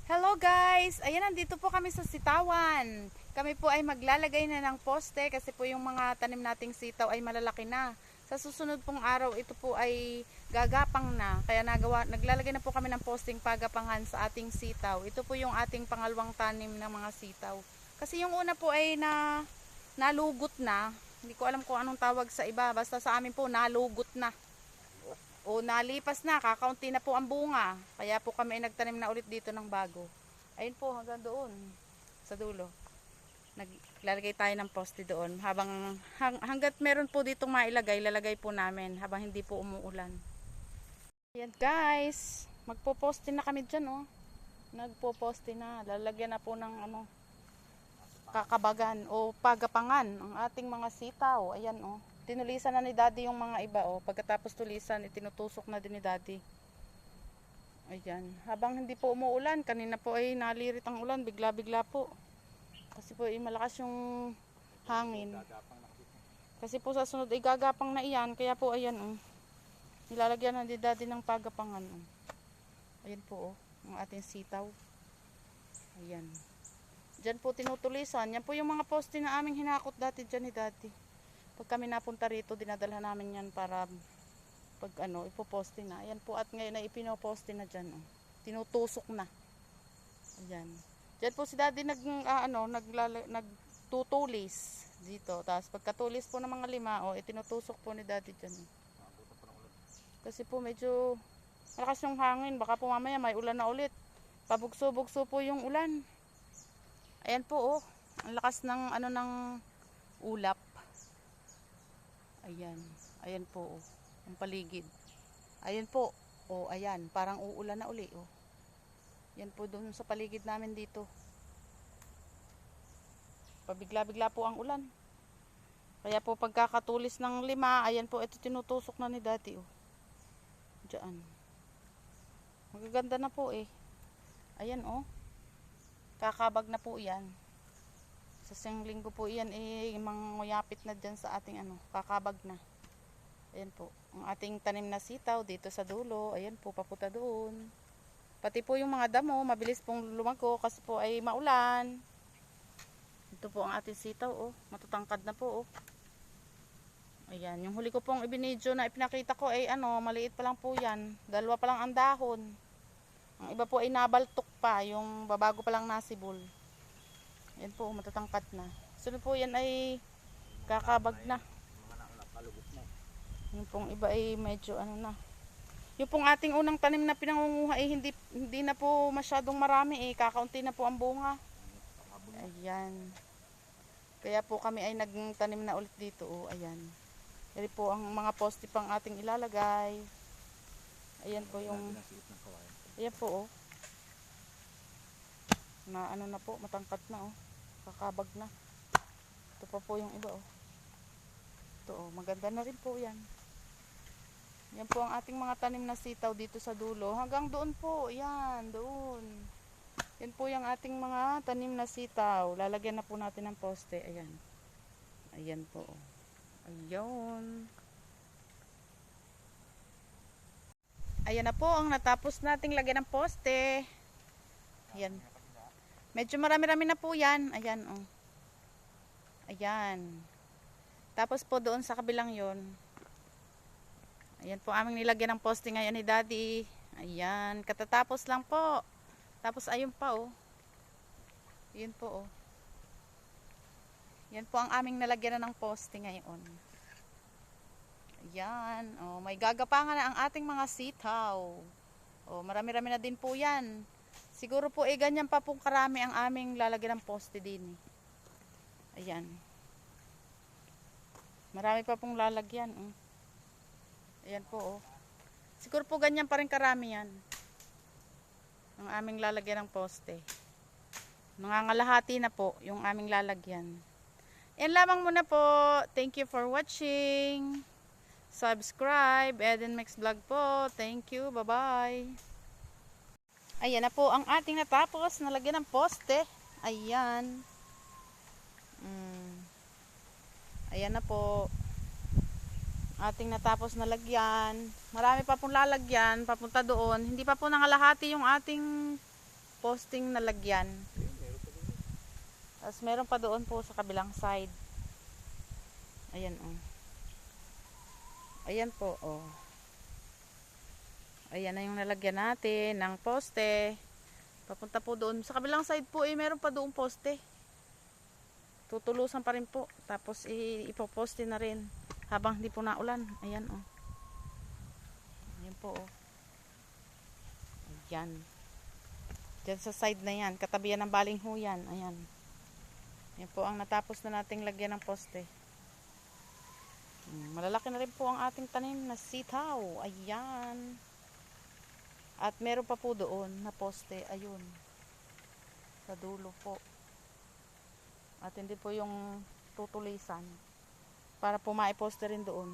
Hello guys! Ayan, nandito po kami sa sitawan. Kami po ay maglalagay na ng poste kasi po yung mga tanim nating sitaw ay malalaki na. Sa susunod pong araw, ito po ay gagapang na. Kaya naglalagay na po kami ng posting pagapangan sa ating sitaw. Ito po yung ating pangalawang tanim ng mga sitaw. Kasi yung una po ay nalugot na. Hindi ko alam kung anong tawag sa iba. Basta sa amin po, nalugot na. O nalipas na, kakaunti na po ang bunga. Kaya po kami ay nagtanim na ulit dito ng bago. Ayun po, hanggang doon, sa dulo. Naglalagay tayo ng poste doon. Hanggat meron po ditong mailagay, lalagay po namin habang hindi po umuulan. Ayan guys, magpo-poste na kami dyan oh. Nagpo-poste na, lalagyan na po ng kakabagan o pagapangan ang ating mga sitaw. Ayan oh. Tinulisan na ni Daddy yung mga iba oh. Pagkatapos tulisan, itinutusok na din ni Daddy. Ayan. Habang hindi po umuulan, kanina po ay nalirit ang ulan, bigla-bigla po. Kasi po ay malakas yung hangin. Kasi po sa sunod ay gagapang na iyan, kaya po ayan oh. Nilalagyan na ni Daddy ng pagapangan oh. Ayan po oh, ang ating sitaw. Ayan. Diyan po tinutulisan. Yan po yung mga poste na aming hinakot dati dyan ni Daddy. Pag kami napunta rito, dinadala namin yan para pag ipoposte na. Ayan po, at ngayon ay ipinoposte na dyan. Oh. Tinutusok na. Ayan. Diyan po si Daddy nagtutulis dito. Tapos pagkatulis po ng mga lima, itinutusok po ni Daddy dyan. Oh. Kasi po medyo malakas yung hangin. Baka po mamaya may ulan na ulit. Pabugso-bugso po yung ulan. Ayan po, oh. Ang lakas ng ng ulap. Ayan. Ayan po, oh. Ang paligid. Ayan po. Oh, ayan. Parang uulan na uli, oh. Yan po doon sa paligid namin dito. Pabigla-bigla po ang ulan. Kaya po pagkakatulis ng lima, ayan po, ito tinutusok na ni Daddy, oh. Diyan. Magaganda na po, eh. Ayan, oh. Kakabag na po yan. Sa isang linggo po yan mangyapit na dyan sa ating kakabag na. Ayan po, ang ating tanim na sitaw dito sa dulo. Ayan po, papunta doon. Pati po yung mga damo, mabilis pong lumago kasi po ay maulan. Ito po ang ating sitaw, oh. Matatangkad na po, oh. Ayan, yung huli ko pong ibinidyo na ipinakita ko ay maliit pa lang po yan. Dalawa pa lang ang dahon. Ang iba po ay nabaltok pa, yung babago pa lang nasibol. Yan po, matatangkat na. Sunod po yan ay kakabag na. Yung pong iba ay medyo na. Yung pong ating unang tanim na pinangunguha ay hindi na po masyadong marami eh. Kakaunti na po ang bunga. Ayan. Kaya po kami ay nagtanim na ulit dito. Oh, ayan. Yan po ang mga poste pang ating ilalagay. Ayan po yung... Ayan po oh. Na na po, matangkat na oh. Kakabag na. Ito pa po yung iba oh. Ito oh, maganda na rin po yan. Yan po ang ating mga tanim na sitaw dito sa dulo. Hanggang doon po, yan, doon. Yan po yung ating mga tanim na sitaw. Lalagyan na po natin ng poste. Ayan. Ayan po. Ayun. Ayan na po ang natapos nating lagyan ng poste. Ayan. Medyo marami-rami na po yan. Ayan, oh. Ayan. Tapos po doon sa kabilang yon. Ayan po aming nilagyan ng poste ngayon ni Daddy. Ayan. Katatapos lang po. Tapos ayun pa, oh. Ayan po, oh. Yan po ang aming nalagyan na ng poste ngayon. Ayan. Oh, may gagapangan na ang ating mga sitaw. Oh, marami-rami na din po yan. Siguro po ganyan pa pong karami ang aming lalagyan ng poste din. Ayan. Marami pa pong lalagyan. Ayan po oh. Siguro po ganyan pa rin karami yan. Ang aming lalagyan ng poste. Nangangalahati na po yung aming lalagyan. Yan lamang muna po. Thank you for watching. Subscribe. Eden Mix Vlog po. Thank you. Bye-bye. Ayan na po ang ating natapos na lagyan ng poste. Ayan. Ayan na po. Ating natapos na lagyan. Marami pa pong lalagyan papunta doon. Hindi pa po nangalahati yung ating posting na lagyan. Tapos meron pa doon po sa kabilang side. Ayan oh. Ayan po oh. Ayan na yung nalagyan natin ng poste. Papunta po doon. Sa kabilang side po meron pa doon poste. Tutulusan pa rin po. Tapos ipoposte na rin habang hindi po naulan. Ayan oh. Ayan po oh. Ayan. Diyan sa side na yan. Katabihan ng balingho yan. Ayan. Yan po ang natapos na nating lagyan ng poste. Malalaki na rin po ang ating tanim na sitaw. Ayan. At meron pa po doon na poste. Ayun. Sa dulo po. At hindi po yung tutulisan. Para po maiposte rin doon.